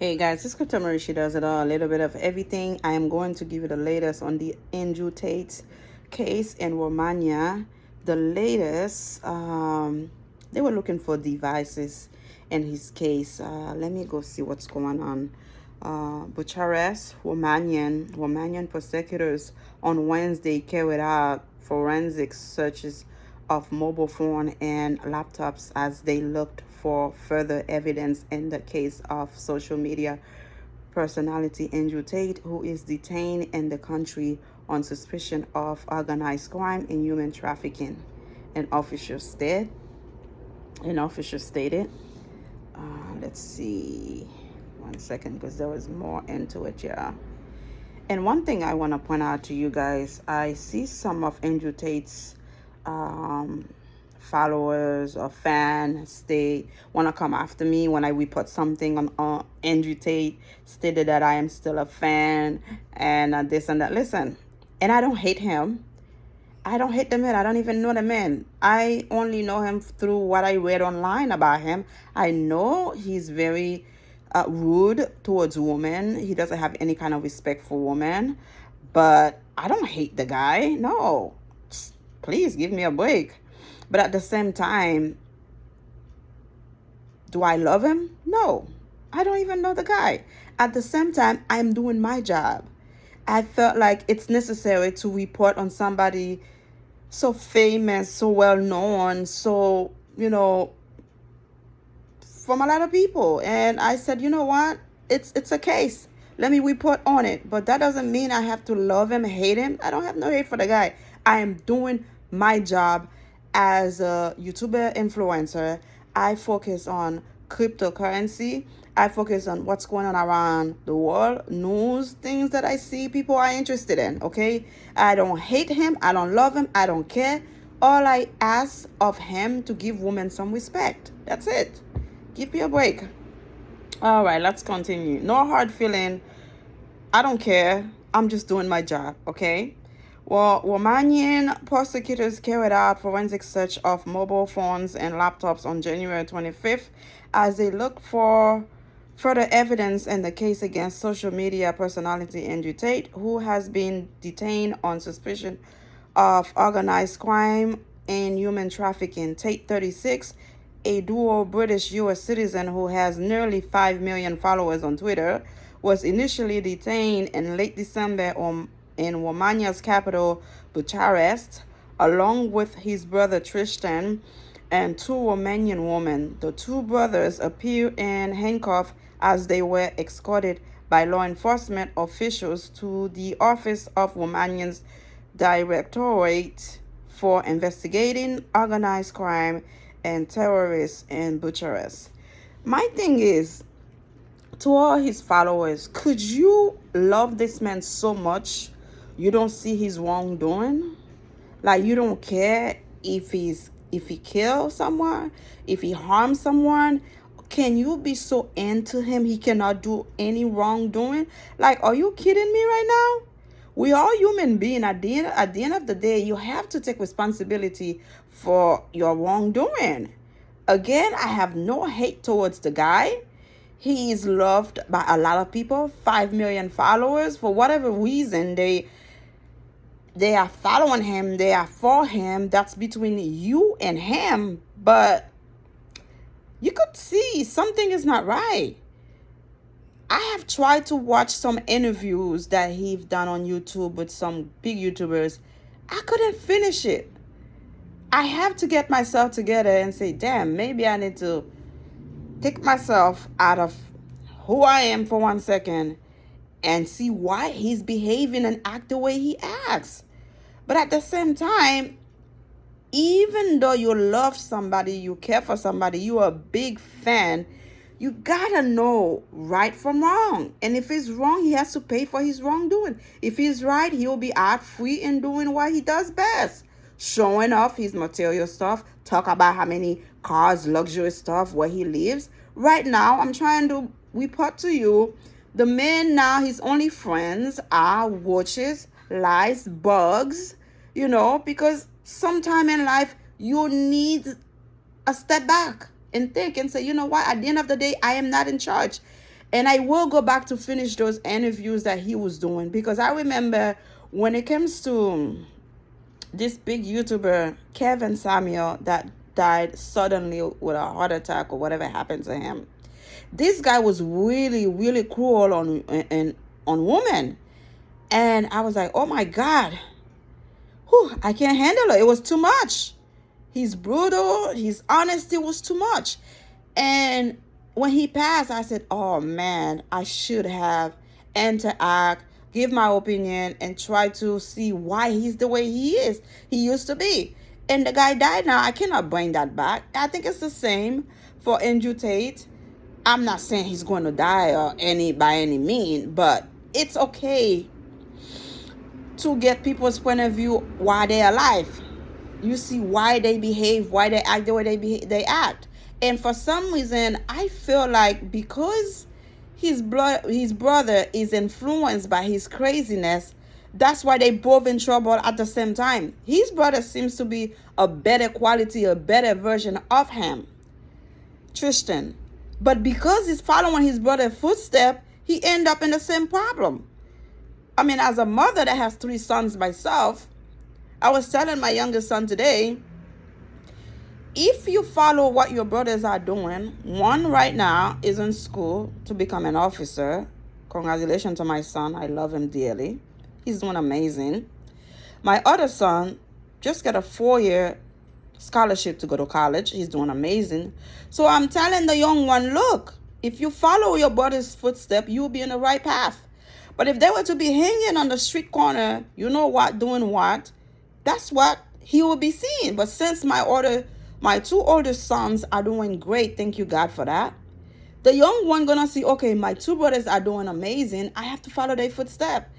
Hey guys, it's Crypto Marie. She does it all, a little bit of everything. I am going to give you the latest on the Andrew Tate case in Romania. The latest, they were looking for devices in his case. Let me go see what's going on. Bucharest, Romanian prosecutors on Wednesday carried out forensic searches of mobile phone and laptops as they looked for further evidence in the case of social media personality Andrew Tate, who is detained in the country on suspicion of organized crime and human trafficking. An official stated. Let's see. 1 second, because there was more into it, yeah. And one thing I want to point out to you guys, I see some of Andrew Tate's followers or fans, they want to come after me when I report something on Andrew Tate, stated that I am still a fan and this and that. Listen, and I don't hate him. I don't hate the man. I don't even know the man. I only know him through what I read online about him. I know he's very rude towards women. He doesn't have any kind of respect for women. But I don't hate the guy. No. Please give me a break. But at the same time, do I love him? No. I don't even know the guy. At the same time, I'm doing my job. I felt like it's necessary to report on somebody so famous, so well known, so, from a lot of people. And I said, you know what? It's a case. Let me report on it. But that doesn't mean I have to love him, hate him. I don't have no hate for the guy. I am doing my job as a YouTuber influencer. I focus on cryptocurrency. I focus on what's going on around the world, news, things that I see people are interested in, okay? I don't hate him. I don't love him. I don't care. All I ask of him to give women some respect. That's it. Give me a break. All right, let's continue. No hard feeling. I don't care. I'm just doing my job, okay? Well, Romanian prosecutors carried out forensic search of mobile phones and laptops on January 25th as they looked for further evidence in the case against social media personality Andrew Tate, who has been detained on suspicion of organized crime and human trafficking. Tate, 36, a dual British-U.S. citizen who has nearly 5 million followers on Twitter, was initially detained in late December in Romania's capital, Bucharest, along with his brother Tristan and two Romanian women. The two brothers appeared in handcuffs as they were escorted by law enforcement officials to the office of Romania's Directorate for Investigating Organized Crime and Terrorists in Bucharest. My thing is, to all his followers, could you love this man so much you don't see his wrongdoing? Like, you don't care if he kills someone, if he harms someone. Can you be so into him he cannot do any wrongdoing? Like, are you kidding me right now? We are human beings. At the end of the day, you have to take responsibility for your wrongdoing. Again, I have no hate towards the guy. He is loved by a lot of people, 5 million followers. For whatever reason, they are following him, they are for him. That's between you and him. But you could see something is not right. I have tried to watch some interviews that he's done on YouTube with some big YouTubers. I couldn't finish it. I have to get myself together and say, damn, maybe I need to take myself out of who I am for 1 second and see why he's behaving and act the way he acts. But at the same time, even though you love somebody, you care for somebody, you're a big fan, you gotta know right from wrong. And if he's wrong, he has to pay for his wrongdoing. If he's right, he'll be out free and doing what he does best. Showing off his material stuff, talk about how many cars, luxury stuff, where he lives. Right now, I'm trying to report to you, the man now, his only friends are watches, lies, bugs, because sometime in life, you need a step back and think and say, you know what, at the end of the day, I am not in charge. And I will go back to finish those interviews that he was doing, because I remember when it comes to this big YouTuber, Kevin Samuel, that died suddenly with a heart attack or whatever happened to him. This guy was really, really cruel on women. And I was like, oh my God, whew, I can't handle it. It was too much. He's brutal. His honesty was too much. And when he passed, I said, oh man, I should have interact, give my opinion, and try to see why he's the way he is. He used to be. And the guy died now. I cannot bring that back. I think it's the same for Andrew Tate. I'm not saying he's going to die or by any means, but it's okay to get people's point of view while they're alive. You see why they behave, why they act the way they act. And for some reason, I feel like because his brother is influenced by his craziness, that's why they both in trouble at the same time. His brother seems to be a better quality, a better version of him, Tristan. But because he's following his brother's footsteps, he end up in the same problem. I mean, as a mother that has 3 sons myself, I was telling my youngest son today, if you follow what your brothers are doing, one right now is in school to become an officer. Congratulations to my son. I love him dearly. He's doing amazing. My other son just got a 4-year scholarship to go to college. He's doing amazing. So I'm telling the young one, look, if you follow your brother's footsteps, you'll be in the right path. But if they were to be hanging on the street corner, you know what, doing what, that's what he will be seeing. But since my 2 oldest sons are doing great, thank you God for that, the young one gonna see, okay, my 2 brothers are doing amazing, I have to follow their footsteps.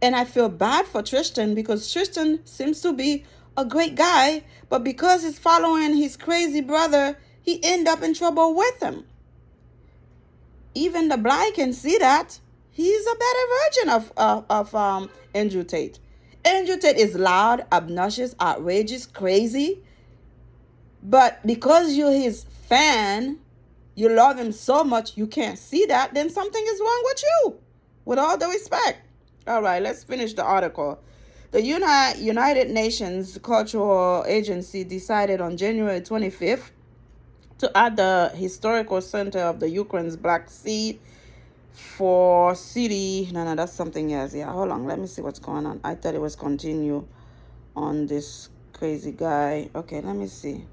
And I feel bad for Tristan, because Tristan seems to be a great guy, but because he's following his crazy brother, he end up in trouble with him. Even the blind can see that. He's a better version of Andrew Tate. Andrew Tate is loud, obnoxious, outrageous, crazy. But because you're his fan, you love him so much you can't see that, then something is wrong with you. With all the respect. All right, let's finish the article. The United Nations Cultural Agency decided on January 25th to add the historical center of the Ukraine's Black Sea for city. No, that's something else. Yeah, hold on. Let me see what's going on. I thought it was continue on this crazy guy. Okay, let me see.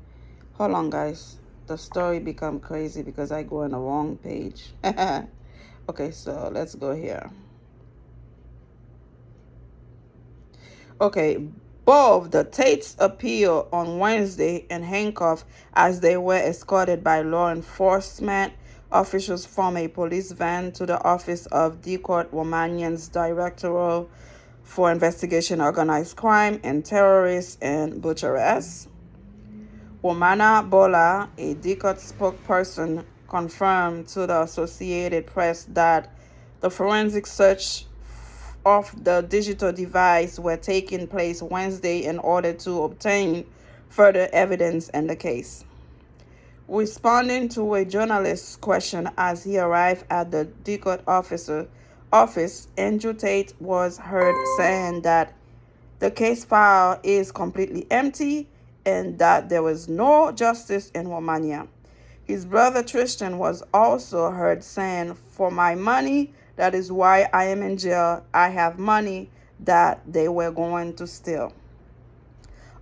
Hold on, guys. The story become crazy because I go on the wrong page. Okay, so let's go here. Okay, both the Tates appeal on Wednesday and handcuffed as they were escorted by law enforcement officials from a police van to the office of DCOT Romanian's Directorate for Investigation Organized Crime and Terrorists in Bucharest. Romana Bola, a DCOT spokesperson, confirmed to the Associated Press that the forensic search of the digital device were taking place Wednesday in order to obtain further evidence in the case. Responding to a journalist's question as he arrived at the DCOT office, Andrew Tate was heard saying that the case file is completely empty and that there was no justice in Romania. His brother Tristan was also heard saying, "For my money, that is why I am in jail. I have money that they were going to steal."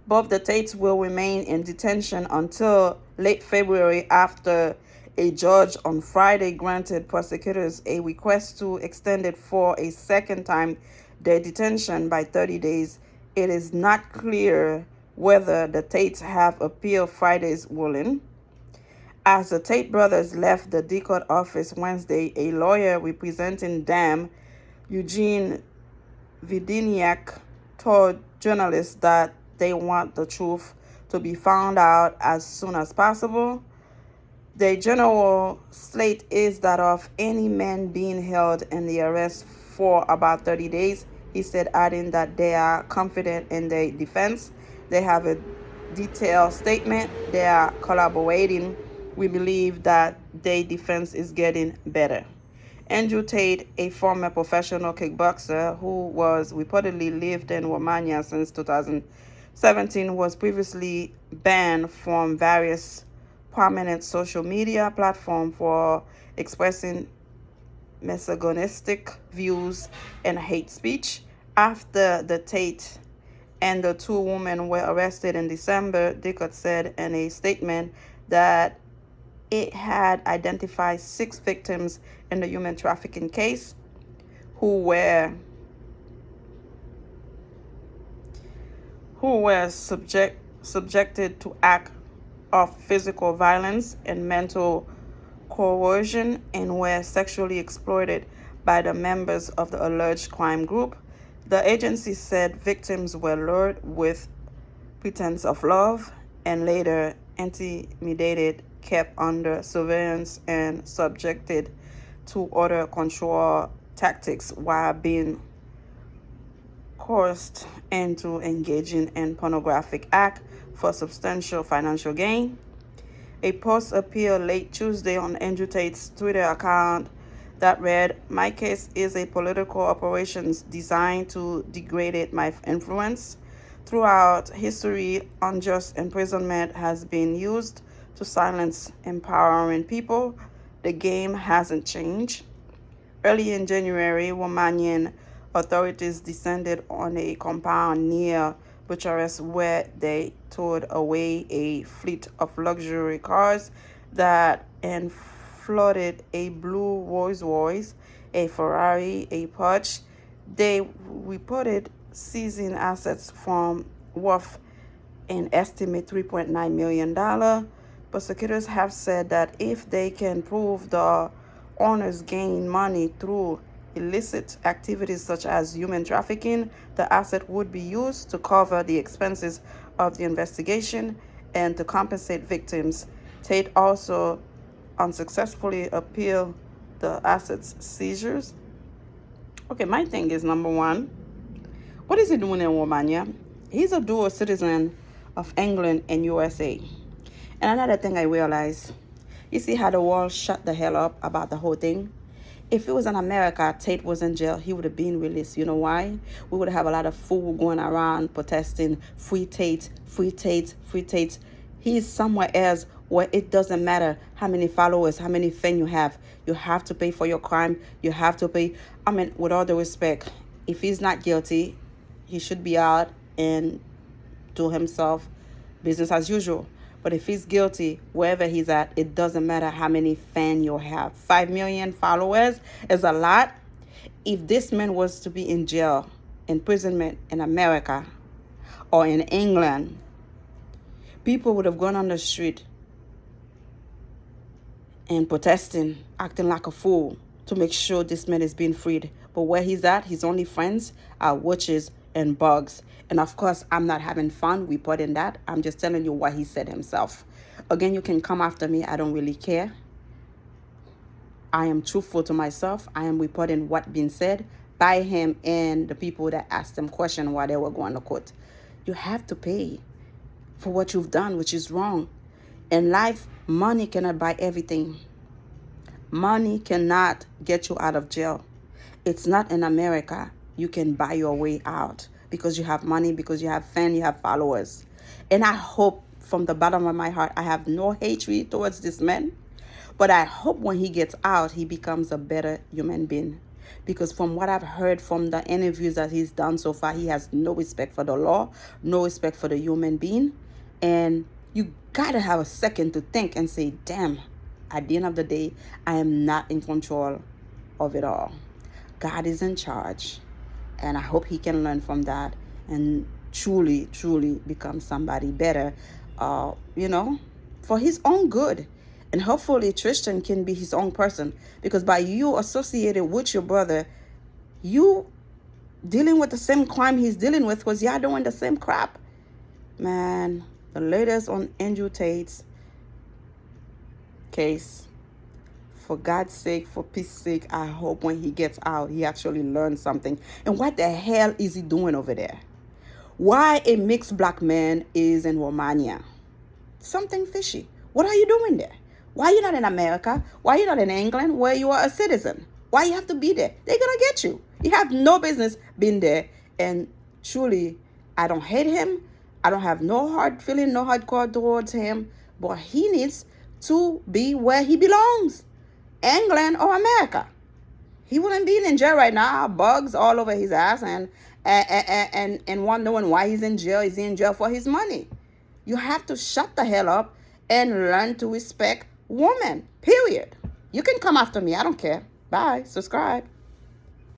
Both the Tates will remain in detention until late February after a judge on Friday granted prosecutors a request to extend it for a second time their detention by 30 days. It is not clear whether the Tates have appealed Friday's ruling. As the Tate brothers left the DCOT office Wednesday, a lawyer representing them, Eugene Vidiniak, told journalists that they want the truth to be found out as soon as possible. The general slate is that of any man being held in the arrest for about 30 days, he said, adding that they are confident in their defense. They have a detailed statement. They are collaborating. We believe that their defense is getting better. Andrew Tate, a former professional kickboxer who was reportedly lived in Romania since 2017, was previously banned from various prominent social media platforms for expressing misogynistic views and hate speech. After the Tate and the two women were arrested in December, Dickert said in a statement that it had identified 6 victims in the human trafficking case who were subjected to acts of physical violence and mental coercion and were sexually exploited by the members of the alleged crime group. The agency said victims were lured with pretense of love and later intimidated, kept under surveillance, and subjected to other control tactics while being coerced into engaging in pornographic act for substantial financial gain. A post appeared late Tuesday on Andrew Tate's Twitter account that read, "My case is a political operation designed to degrade my influence. Throughout history, unjust imprisonment has been used to silence empowering people. The game hasn't changed." Early in January, Romanian authorities descended on a compound near Bucharest where they towed away a fleet of luxury cars that flooded a blue Rolls-Royce, a Ferrari, a Porsche. They reported seizing assets from worth an estimate $3.9 million. Prosecutors have said that if they can prove the owners gained money through illicit activities such as human trafficking, the asset would be used to cover the expenses of the investigation and to compensate victims. Tate also unsuccessfully appealed the assets seizures. Okay, my thing is, number one, what is he doing in Romania? He's a dual citizen of England and USA. And another thing I realized, you see how the world shut the hell up about the whole thing? If it was in America, Tate was in jail, he would have been released. You know why? We would have a lot of fool going around protesting, free Tate, free Tate, free Tate. He's somewhere else where it doesn't matter how many followers, how many fans you have. You have to pay for your crime. You have to pay. I mean, with all the respect, if he's not guilty, he should be out and do himself business as usual. But if he's guilty, wherever he's at, it doesn't matter how many fans you have. 5 million followers is a lot. If this man was to be in jail, imprisonment in America or in England, people would have gone on the street and protesting, acting like a fool to make sure this man is being freed. But where he's at, his only friends are witches and bugs. And of course, I'm not having fun reporting that. I'm just telling you what he said himself. Again, you can come after me. I don't really care. I am truthful to myself. I am reporting what been said by him and the people that asked him question while they were going to court. You have to pay for what you've done, which is wrong. In life, money cannot buy everything. Money cannot get you out of jail. It's not in America. You can buy your way out because you have money, because you have fans, you have followers. And I hope from the bottom of my heart, I have no hatred towards this man. But I hope when he gets out, he becomes a better human being. Because from what I've heard from the interviews that he's done so far, he has no respect for the law, no respect for the human being. And you got to have a second to think and say, damn, at the end of the day, I am not in control of it all. God is in charge. And I hope he can learn from that and truly, truly become somebody better, for his own good. And hopefully Tristan can be his own person. Because by you associated with your brother, you dealing with the same crime he's dealing with was y'all doing the same crap. Man, the latest on Andrew Tate's case. For God's sake, for peace sake, I hope when he gets out, he actually learns something. And what the hell is he doing over there? Why a mixed black man is in Romania? Something fishy. What are you doing there? Why are you not in America? Why are you not in England where you are a citizen? Why you have to be there? They're gonna get you. You have no business being there. And truly, I don't hate him. I don't have no hard feeling, no hardcore towards him. But he needs to be where he belongs, England or America. He wouldn't be in jail right now. Bugs all over his ass and wondering why he's in jail. He's in jail for his money. You have to shut the hell up and learn to respect women. Period. You can come after me. I don't care. Bye. Subscribe.